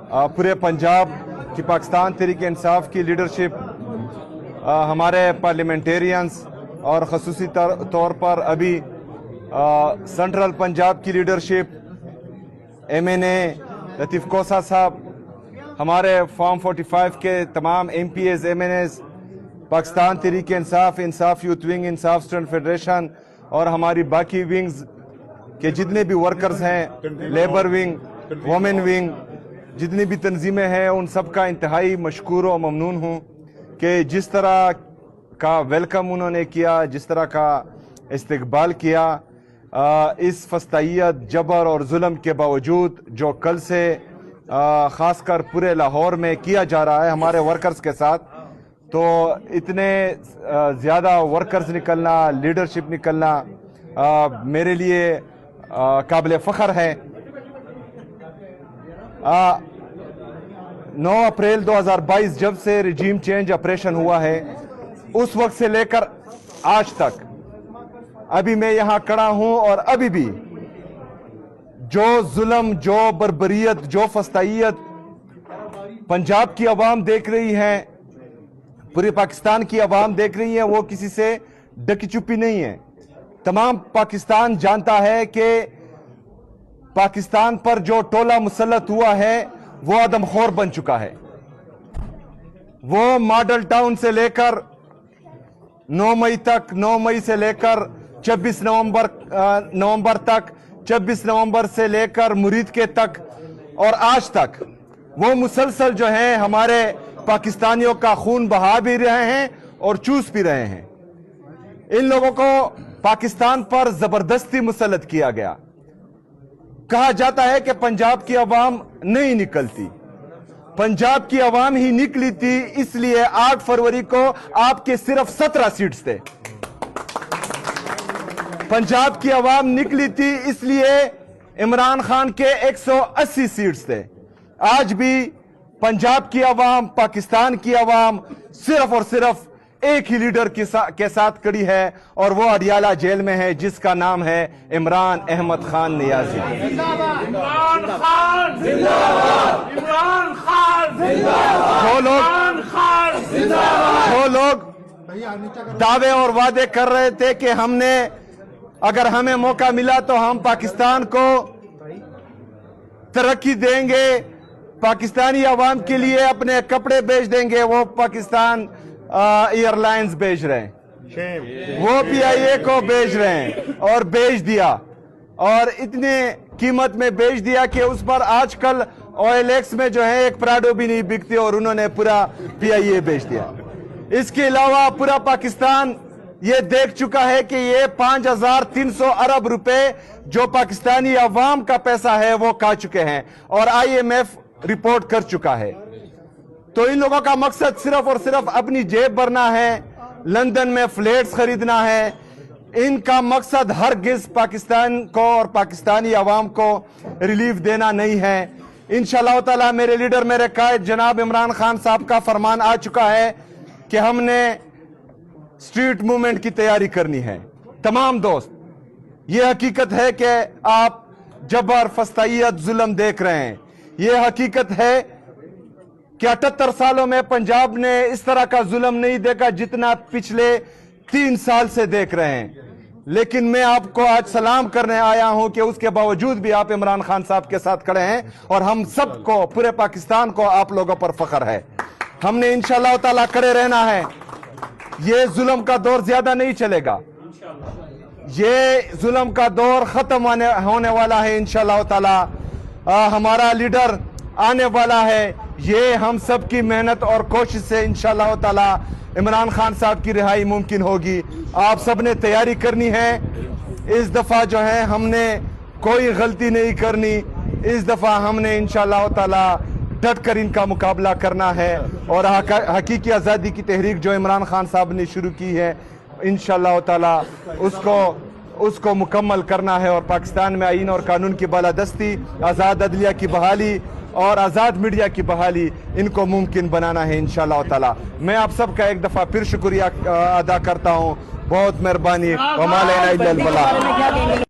पूरे पंजाब की पाकिस्तान तहरीक इंसाफ की लीडरशिप, हमारे पार्लियामेंटेरियंस और ख़ुसूसी तौर पर अभी सेंट्रल पंजाब की लीडरशिप, MNA लतीफ़ कोसा साहब, हमारे फॉर्म 45 के तमाम MPs, MNAs, पाकिस्तान तहरीक इंसाफ, इंसाफ यूथ विंग, इंसाफ स्टूडेंट फेडरेशन और हमारी बाकी विंग्स के जितने भी वर्कर्स हैं, लेबर विंग, वोमेन विंग, जितनी भी तंजीमें हैं, उन सब का इंतहाई मशकूर और ममनून हूँ कि जिस तरह का वेलकम उन्होंने किया, जिस तरह का इस्तकबाल किया, इस फस्तायत, जबर और जुल्म के बावजूद जो कल से ख़ासकर पूरे लाहौर में किया जा रहा है हमारे वर्कर्स के साथ, तो इतने ज़्यादा वर्कर्स निकलना, लीडरशिप निकलना मेरे लिए काबिल फ़ख्र है। 9 अप्रैल 2022 जब से रिजीम चेंज ऑपरेशन हुआ है, उस वक्त से लेकर आज तक अभी मैं यहाँ खड़ा हूँ और अभी भी जो जुल्म, जो बर्बरियत, जो फस्तायत पंजाब की आवाम देख रही है, पूरे पाकिस्तान की आवाम देख रही है, वो किसी से ढकी छुपी नहीं है। तमाम पाकिस्तान जानता है कि पाकिस्तान पर जो टोला मुसल्लत हुआ है वो आदमखोर बन चुका है। वो मॉडल टाउन से लेकर 9 मई तक, 9 मई से लेकर 26 नवंबर तक, 26 नवंबर से लेकर मुरीद के तक और आज तक वो मुसलसल जो है हमारे पाकिस्तानियों का खून बहा भी रहे हैं और चूस भी रहे हैं। इन लोगों को पाकिस्तान पर जबरदस्ती मुसल्लत किया गया। कहा जाता है कि पंजाब की आवाम नहीं निकलती, पंजाब की आवाम ही निकली थी, इसलिए 8 फरवरी को आपके सिर्फ 17 सीट्स थे। पंजाब की आवाम निकली थी इसलिए इमरान खान के 180 सीट्स थे। आज भी पंजाब की आवाम, पाकिस्तान की आवाम सिर्फ और सिर्फ एक ही लीडर के साथ खड़ी है और वो अडियाला जेल में है, जिसका नाम है इमरान अहमद खान नियाजी। इमरान खान जिंदाबाद, इमरान खान जिंदाबाद, जो लोग दावे और वादे कर रहे थे कि हमने, अगर हमें मौका मिला तो हम पाकिस्तान को तरक्की देंगे, पाकिस्तानी आवाम के लिए अपने कपड़े बेच देंगे, वो पाकिस्तान एयरलाइंस बेच रहे हैं, वो PIA को बेच रहे हैं और बेच दिया, और इतने कीमत में बेच दिया कि उस पर आजकल OLX में जो है एक प्राडो भी नहीं बिकती और उन्होंने पूरा PIA बेच दिया। इसके अलावा पूरा पाकिस्तान ये देख चुका है कि ये 5300 अरब रुपए जो पाकिस्तानी अवाम का पैसा है वो खा चुके हैं और IMF रिपोर्ट कर चुका है। तो इन लोगों का मकसद सिर्फ और सिर्फ अपनी जेब भरना है, लंदन में फ्लैट्स खरीदना है। इनका मकसद हरगिज पाकिस्तान को और पाकिस्तानी अवाम को रिलीफ देना नहीं है। इंशाअल्लाह ताला मेरे लीडर, मेरे कायद जनाब इमरान खान साहब का फरमान आ चुका है कि हमने स्ट्रीट मूवमेंट की तैयारी करनी है। तमाम दोस्त, ये हकीकत है कि आप जबर, फस्तायत, जुल्म देख रहे हैं। ये हकीकत है कि 78 सालों में पंजाब ने इस तरह का जुल्म नहीं देखा जितना पिछले 3 साल से देख रहे हैं। लेकिन मैं आपको आज सलाम करने आया हूं कि उसके बावजूद भी आप इमरान खान साहब के साथ खड़े हैं और हम सबको, पूरे पाकिस्तान को आप लोगों पर फख्र है। हमने इंशाअल्लाह ताला खड़े रहना है। ये जुल्म का दौर ज्यादा नहीं चलेगा, ये जुल्म का दौर खत्म होने वाला है इंशाअल्लाह ताला। हमारा लीडर आने वाला है। ये हम सब की मेहनत और कोशिश से इंशाअल्लाह ताला इमरान खान साहब की रिहाई मुमकिन होगी। आप सब ने तैयारी करनी है। इस दफा जो है हमने कोई गलती नहीं करनी। इस दफा हमने इंशाअल्लाह ताला डट कर इनका मुकाबला करना है और हकीकी आज़ादी की तहरीक जो इमरान खान साहब ने शुरू की है, इंशाअल्लाह ताला उसको मुकम्मल करना है और पाकिस्तान में आईन और कानून की बालादस्ती, आज़ाद अदलिया की बहाली और आज़ाद मीडिया की बहाली, इनको मुमकिन बनाना है इंशाअल्लाह ताला। मैं आप सबका एक दफ़ा फिर शुक्रिया अदा करता हूँ। बहुत मेहरबानी।